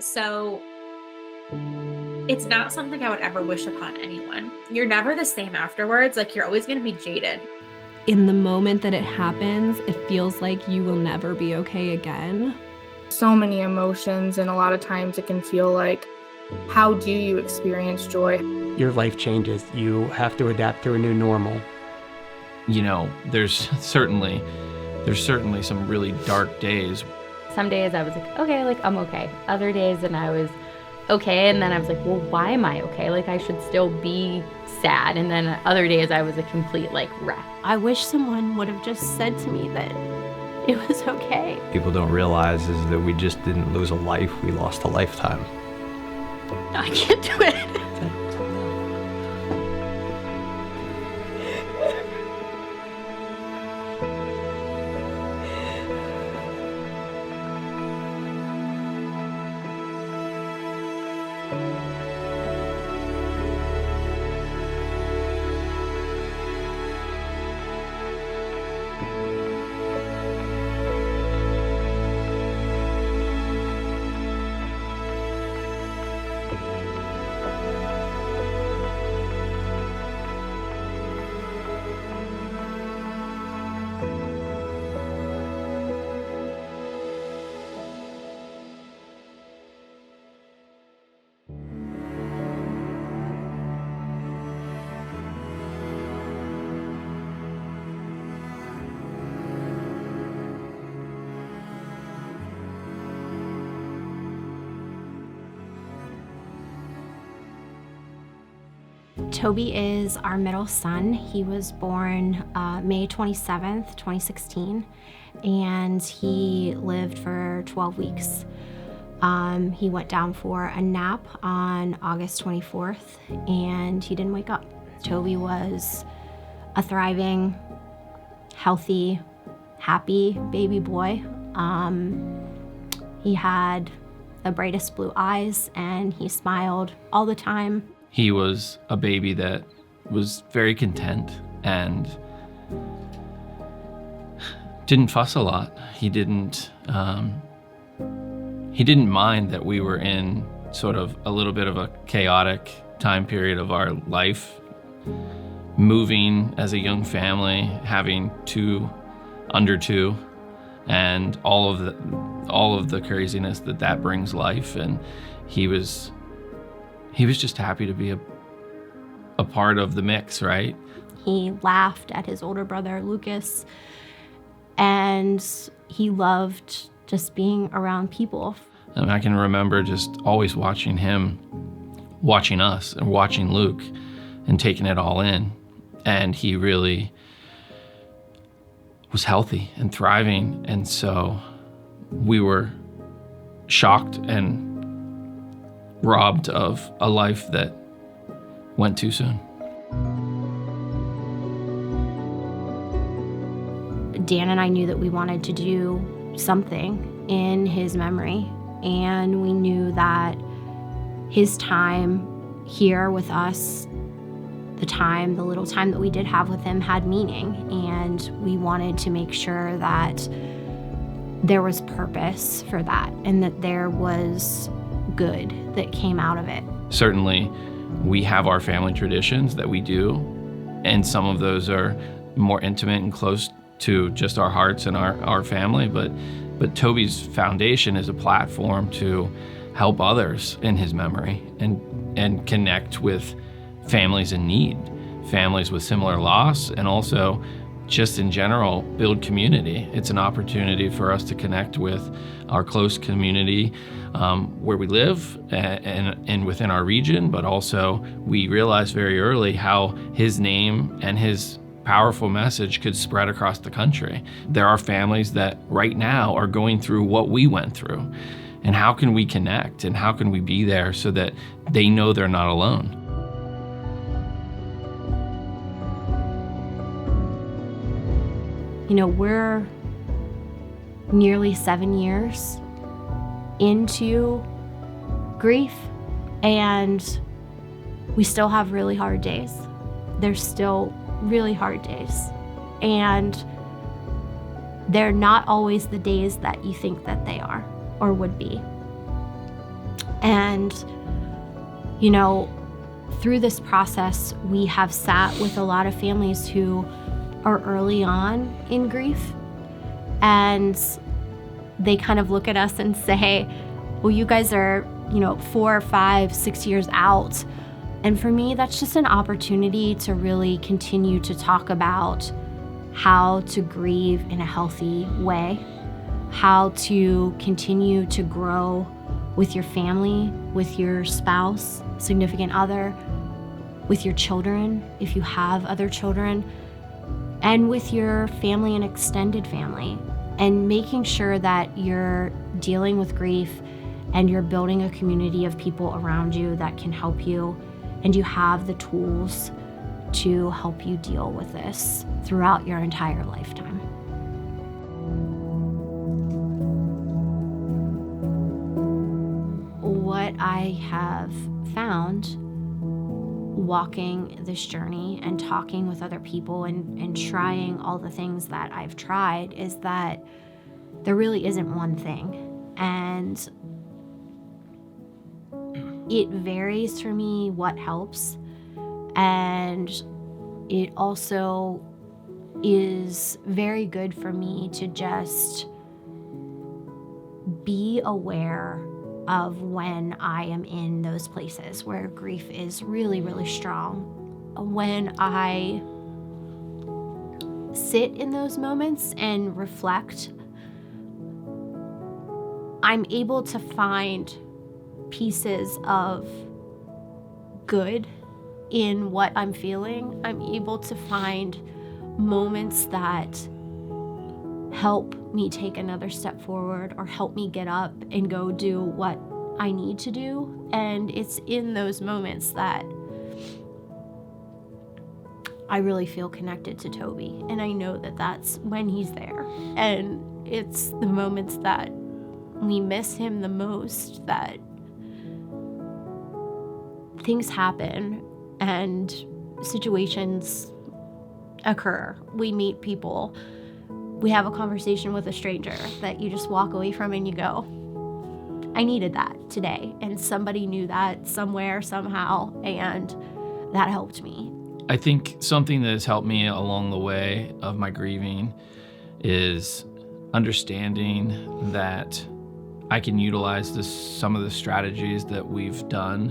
So it's not something I would ever wish upon anyone. You're never the same afterwards. Like, you're always going to be jaded. In the moment that it happens, it feels like you will never be okay again. So many emotions, and a lot of times it can feel like, how do you experience joy? Your life changes. You have to adapt to a new normal. You know, there's certainly some really dark days. Some days I was like, okay, like I'm okay. Other days and I was okay, and then I was like, well, why am I okay? Like, I should still be sad. And then other days I was a complete like wreck. I wish someone would have just said to me that it was okay. People don't realize is that we just didn't lose a life, we lost a lifetime. I can't do it. Toby is our middle son. He was born May 27th, 2016, and he lived for 12 weeks. He went down for a nap on August 24th, and he didn't wake up. Toby was a thriving, healthy, happy baby boy. He had the brightest blue eyes, and he smiled all the time. He was a baby that was very content and didn't fuss a lot. He didn't mind that we were in sort of a little bit of a chaotic time period of our life, moving as a young family, having under two, and all of the craziness that brings life. And he was just happy to be a part of the mix, right? He laughed at his older brother, Lucas, and he loved just being around people. And I can remember just always watching him, watching us, and watching Luke, and taking it all in. And he really was healthy and thriving, and so we were shocked and robbed of a life that went too soon. Dan and I knew that we wanted to do something in his memory, and we knew that his time here with us, the little time that we did have with him, had meaning, and we wanted to make sure that there was purpose for that and that there was good that came out of it. Certainly, we have our family traditions that we do, and some of those are more intimate and close to just our hearts and our family, but Toby's foundation is a platform to help others in his memory and connect with families in need, families with similar loss, and also just in general build community. It's an opportunity for us to connect with our close community where we live and within our region, but also we realized very early how his name and his powerful message could spread across the country. There are families that right now are going through what we went through, and how can we connect and how can we be there so that they know they're not alone? You know, we're nearly 7 years into grief, and we still have really hard days. There's still really hard days, and they're not always the days that you think that they are or would be. And, you know, through this process, we have sat with a lot of families who are early on in grief, and they kind of look at us and say, well, you guys are, 4, 5, 6 years out. And for me, that's just an opportunity to really continue to talk about how to grieve in a healthy way, how to continue to grow with your family, with your spouse, significant other, with your children, if you have other children, and with your family and extended family, and making sure that you're dealing with grief and you're building a community of people around you that can help you, and you have the tools to help you deal with this throughout your entire lifetime. What I have found walking this journey and talking with other people and trying all the things that I've tried is that there really isn't one thing. And it varies for me what helps. And it also is very good for me to just be aware of when I am in those places where grief is really, really strong. When I sit in those moments and reflect, I'm able to find pieces of good in what I'm feeling. I'm able to find moments that help me take another step forward or help me get up and go do what I need to do. And it's in those moments that I really feel connected to Toby. And I know that that's when he's there. And it's the moments that we miss him the most that things happen and situations occur. We meet people. We have a conversation with a stranger that you just walk away from and you go, I needed that today. And somebody knew that somewhere, somehow, and that helped me. I think something that has helped me along the way of my grieving is understanding that I can utilize some of the strategies that we've done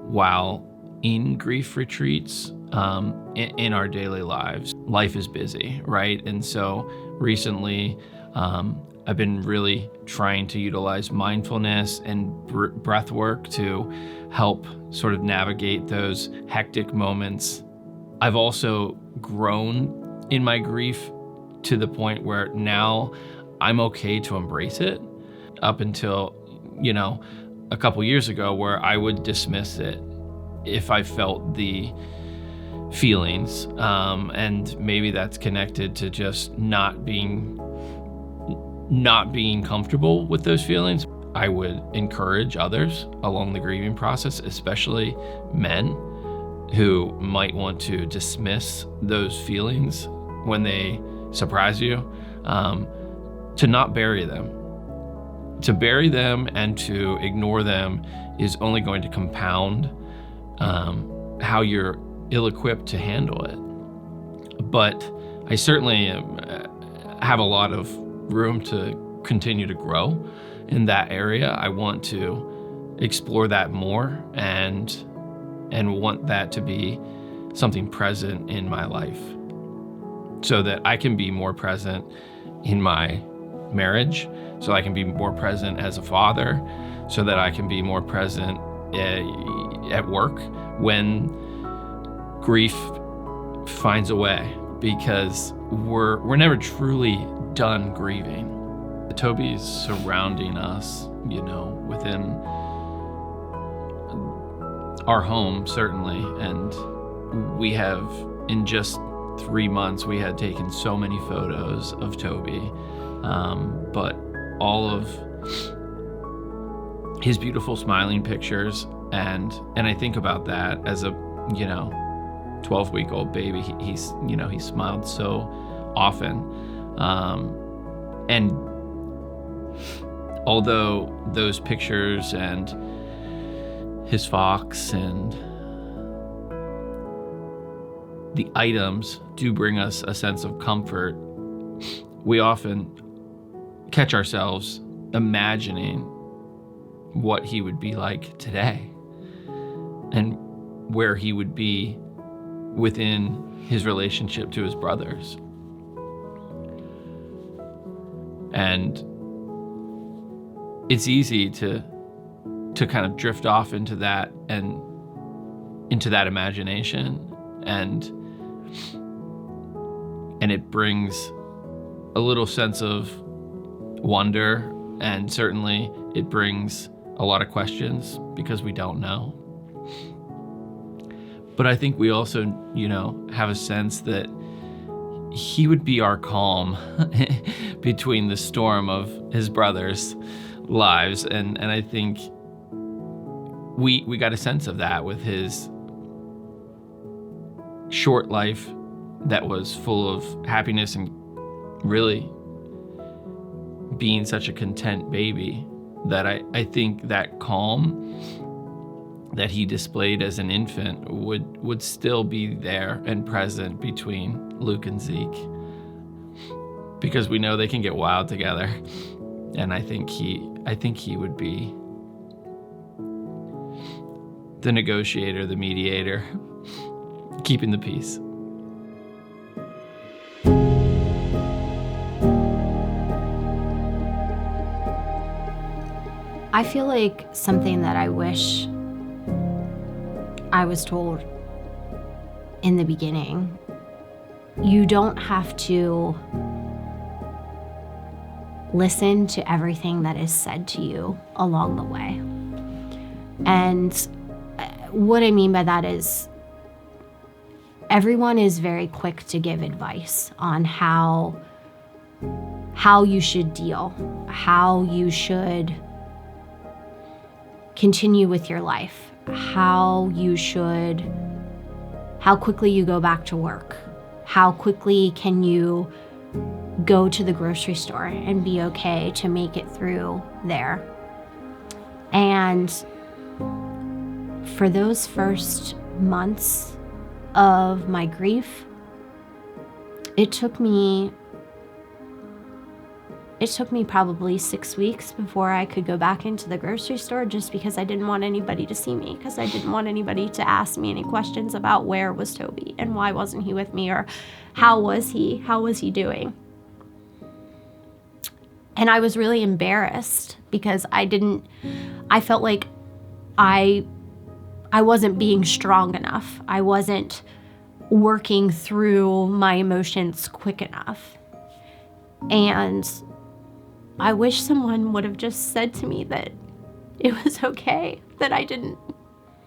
while in grief retreats in our daily lives. Life is busy, right? And so recently, I've been really trying to utilize mindfulness and breath work to help sort of navigate those hectic moments. I've also grown in my grief to the point where now I'm okay to embrace it. Up until, a couple years ago, where I would dismiss it if I felt the feelings, and maybe that's connected to just not being comfortable with those feelings. I would encourage others along the grieving process, especially men who might want to dismiss those feelings when they surprise you, to not bury them. To bury them and to ignore them is only going to compound how you're ill-equipped to handle it. But I certainly have a lot of room to continue to grow in that area. I want to explore that more and want that to be something present in my life so that I can be more present in my marriage, so I can be more present as a father, so that I can be more present at work when grief finds a way, because we're never truly done grieving. Toby's surrounding us, within our home, certainly, and we have, in just 3 months, we had taken so many photos of Toby, but all of his beautiful smiling pictures, and I think about that as a 12-week-old baby. He smiled so often, and although those pictures and his fox and the items do bring us a sense of comfort, we often catch ourselves imagining what he would be like today and where he would be within his relationship to his brothers. And it's easy to kind of drift off into that and into that imagination, and it brings a little sense of wonder, and certainly it brings a lot of questions because we don't know. But I think we also, have a sense that he would be our calm between the storm of his brothers' lives. And I think we got a sense of that with his short life that was full of happiness and really being such a content baby, that I think that calm that he displayed as an infant would still be there and present between Luke and Zeke, because we know they can get wild together. And I think he would be the negotiator, the mediator, keeping the peace. I feel like something that I wish I was told in the beginning: you don't have to listen to everything that is said to you along the way. And what I mean by that is, everyone is very quick to give advice on how you should deal, how you should continue with your life, how quickly you go back to work, how quickly can you go to the grocery store and be okay to make it through there. And for those first months of my grief, it took me probably 6 weeks before I could go back into the grocery store, just because I didn't want anybody to see me, because I didn't want anybody to ask me any questions about where was Toby and why wasn't he with me, or how was he doing. And I was really embarrassed because I felt like I wasn't being strong enough. I wasn't working through my emotions quick enough. And I wish someone would have just said to me that it was okay, that I didn't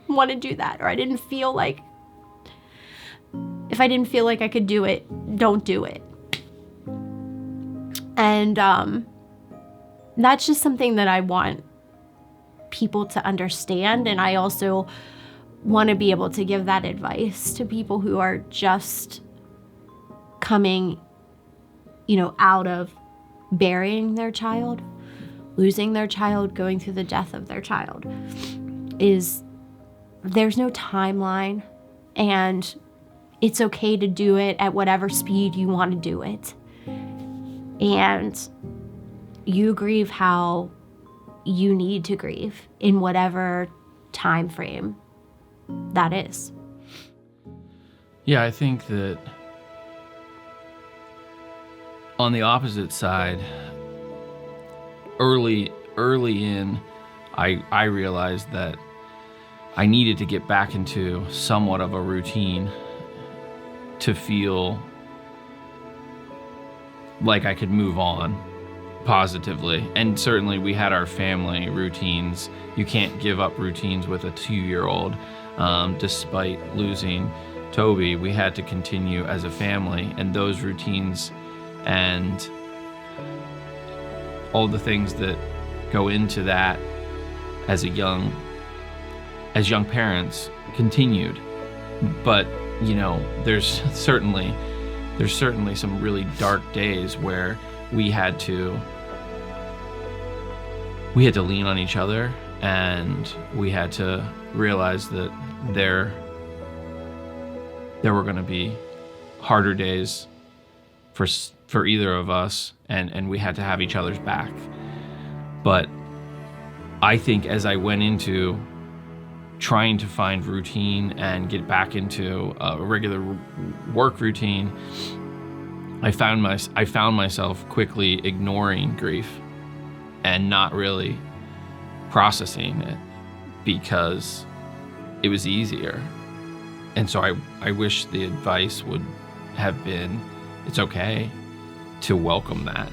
want to do that, or I didn't feel like, if I didn't feel like I could do it, don't do it. And that's just something that I want people to understand. And I also want to be able to give that advice to people who are just coming, out of burying their child, losing their child, going through the death of their child. There's no timeline, and it's okay to do it at whatever speed you want to do it. And you grieve how you need to grieve in whatever time frame that is. Yeah, I think that on the opposite side, early in, I realized that I needed to get back into somewhat of a routine to feel like I could move on positively. And certainly we had our family routines. You can't give up routines with a 2-year-old. Despite losing Toby, we had to continue as a family, and those routines and all the things that go into that as young parents continued. But there's certainly some really dark days where we had to lean on each other and we had to realize that there were going to be harder days for either of us, and we had to have each other's back. But I think as I went into trying to find routine and get back into a regular work routine, I found myself quickly ignoring grief and not really processing it because it was easier. And so I wish the advice would have been, it's okay to welcome that.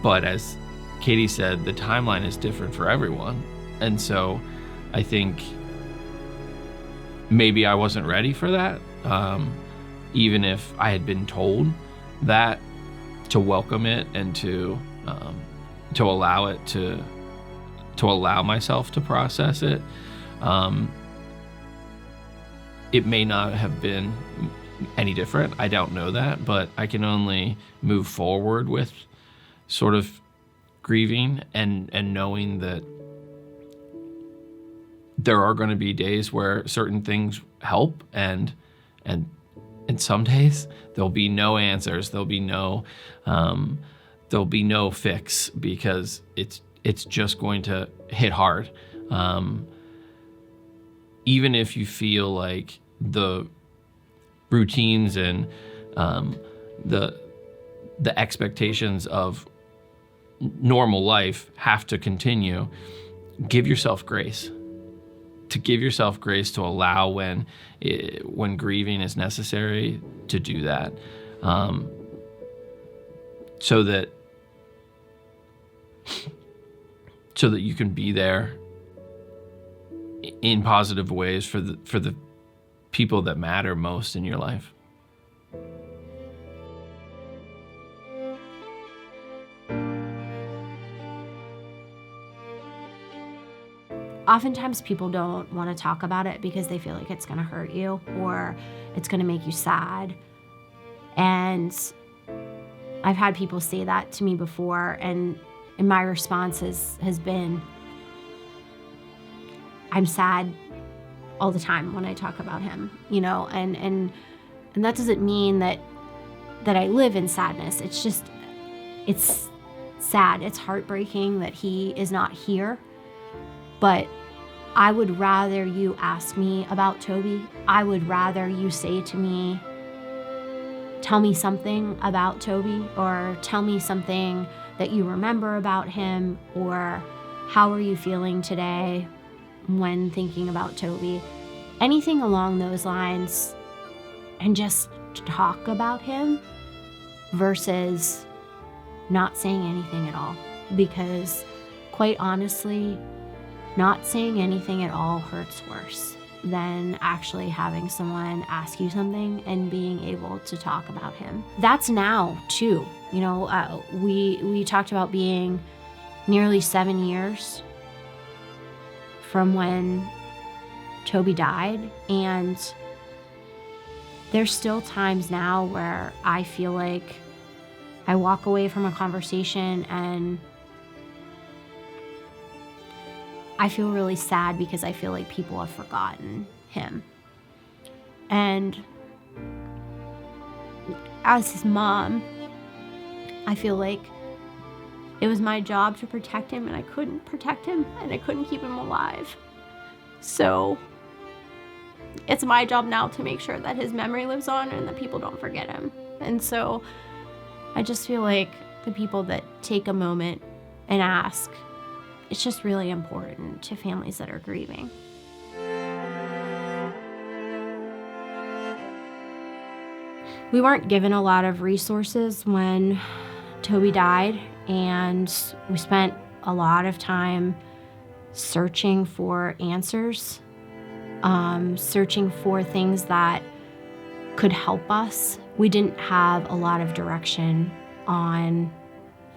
But as Katie said, the timeline is different for everyone. And so I think maybe I wasn't ready for that. Even if I had been told that, to welcome it and to allow it to allow myself to process it. It may not have been any different. I don't know that, but I can only move forward with sort of grieving and knowing that there are going to be days where certain things help, and some days there'll be no answers. There'll be no fix because it's just going to hit hard. Even if you feel like the routines and the expectations of normal life have to continue, give yourself grace. To give yourself grace to allow when grieving is necessary to do that, so that you can be there in positive ways for the people that matter most in your life. Oftentimes people don't want to talk about it because they feel like it's going to hurt you or it's going to make you sad. And I've had people say that to me before, and my response has been, I'm sad all the time when I talk about him, and that doesn't mean that I live in sadness. It's just, it's sad. It's heartbreaking that he is not here. But I would rather you ask me about Toby. I would rather you say to me, tell me something about Toby, or tell me something that you remember about him, or how are you feeling today when thinking about Toby. Anything along those lines, and just talk about him versus not saying anything at all. Because quite honestly, not saying anything at all hurts worse than actually having someone ask you something and being able to talk about him. That's now too. We talked about being nearly 7 years from when Toby died, and there's still times now where I feel like I walk away from a conversation and I feel really sad because I feel like people have forgotten him. And as his mom, I feel like it was my job to protect him, and I couldn't protect him, and I couldn't keep him alive. So it's my job now to make sure that his memory lives on and that people don't forget him. And so I just feel like the people that take a moment and ask, it's just really important to families that are grieving. We weren't given a lot of resources when Toby died, and we spent a lot of time searching for answers, searching for things that could help us. We didn't have a lot of direction on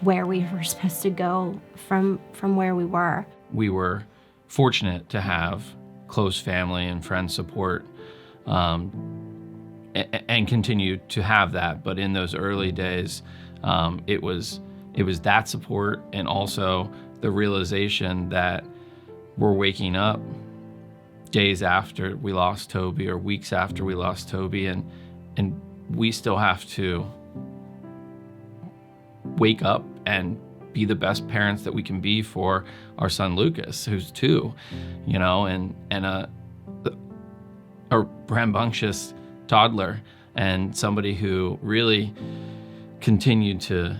where we were supposed to go from where we were. We were fortunate to have close family and friend support, and continue to have that. But in those early days, it was that support, and also the realization that we're waking up days after we lost Toby or weeks after we lost Toby, and we still have to wake up and be the best parents that we can be for our son Lucas, who's 2, and a rambunctious toddler, and somebody who really continued to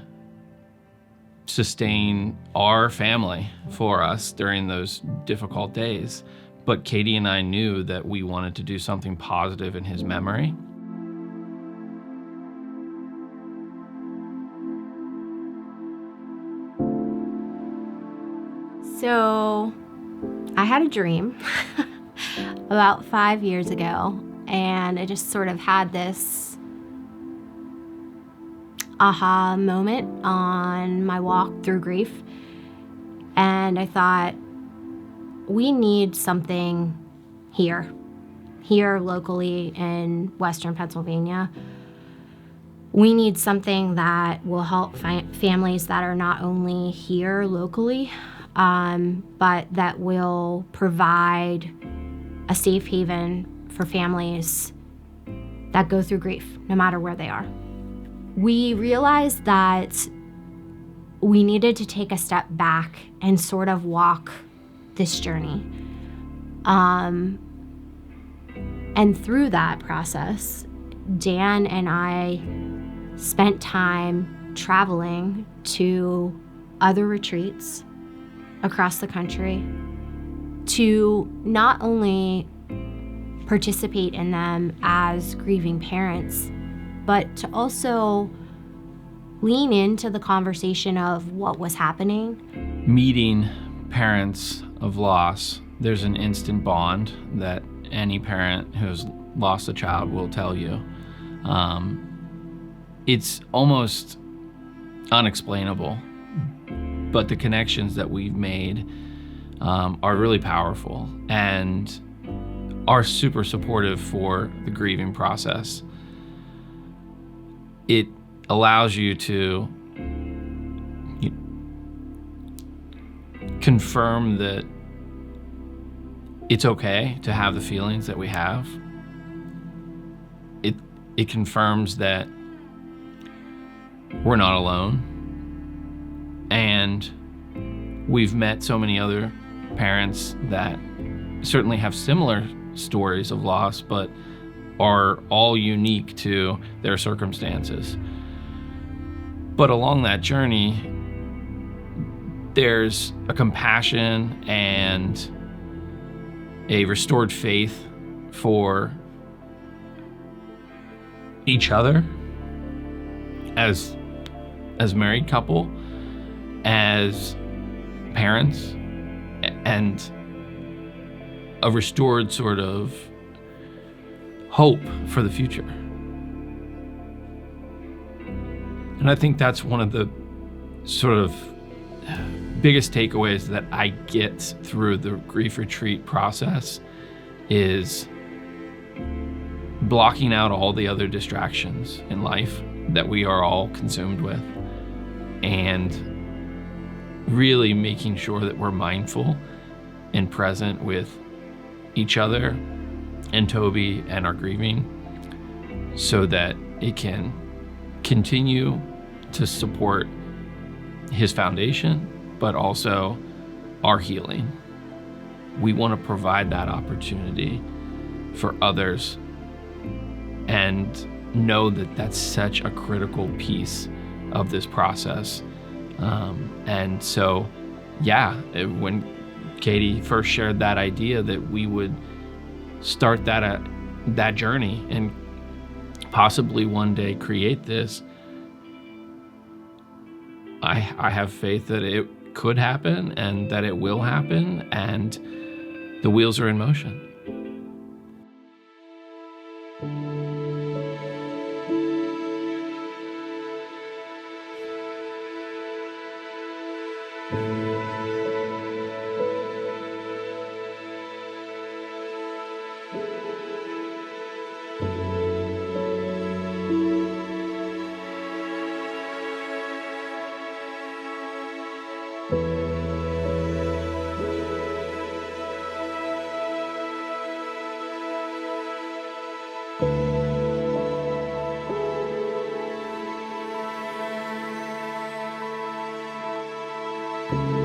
sustain our family for us during those difficult days. But Katie and I knew that we wanted to do something positive in his memory. So I had a dream about 5 years ago, and I just sort of had this aha moment on my walk through grief. And I thought, we need something here locally in Western Pennsylvania. We need something that will help families that are not only here locally, but that will provide a safe haven for families that go through grief, no matter where they are. We realized that we needed to take a step back and sort of walk this journey. And through that process, Dan and I spent time traveling to other retreats across the country to not only participate in them as grieving parents, but to also lean into the conversation of what was happening. Meeting parents of loss, there's an instant bond that any parent who's lost a child will tell you. It's almost unexplainable, but the connections that we've made are really powerful and are super supportive for the grieving process. It allows you to confirm that it's okay to have the feelings that we have. It confirms that we're not alone. And we've met so many other parents that certainly have similar stories of loss, but are all unique to their circumstances. But along that journey, there's a compassion and a restored faith for each other as married couple, as parents, and a restored sort of hope for the future. And I think that's one of the sort of biggest takeaways that I get through the grief retreat process is blocking out all the other distractions in life that we are all consumed with, and really making sure that we're mindful and present with each other and Toby and our grieving, so that it can continue to support his foundation, but also our healing. We want to provide that opportunity for others and know that that's such a critical piece of this process. And so, when Katie first shared that idea that we would start that journey and possibly one day create this, I have faith that it could happen and that it will happen, and the wheels are in motion. you.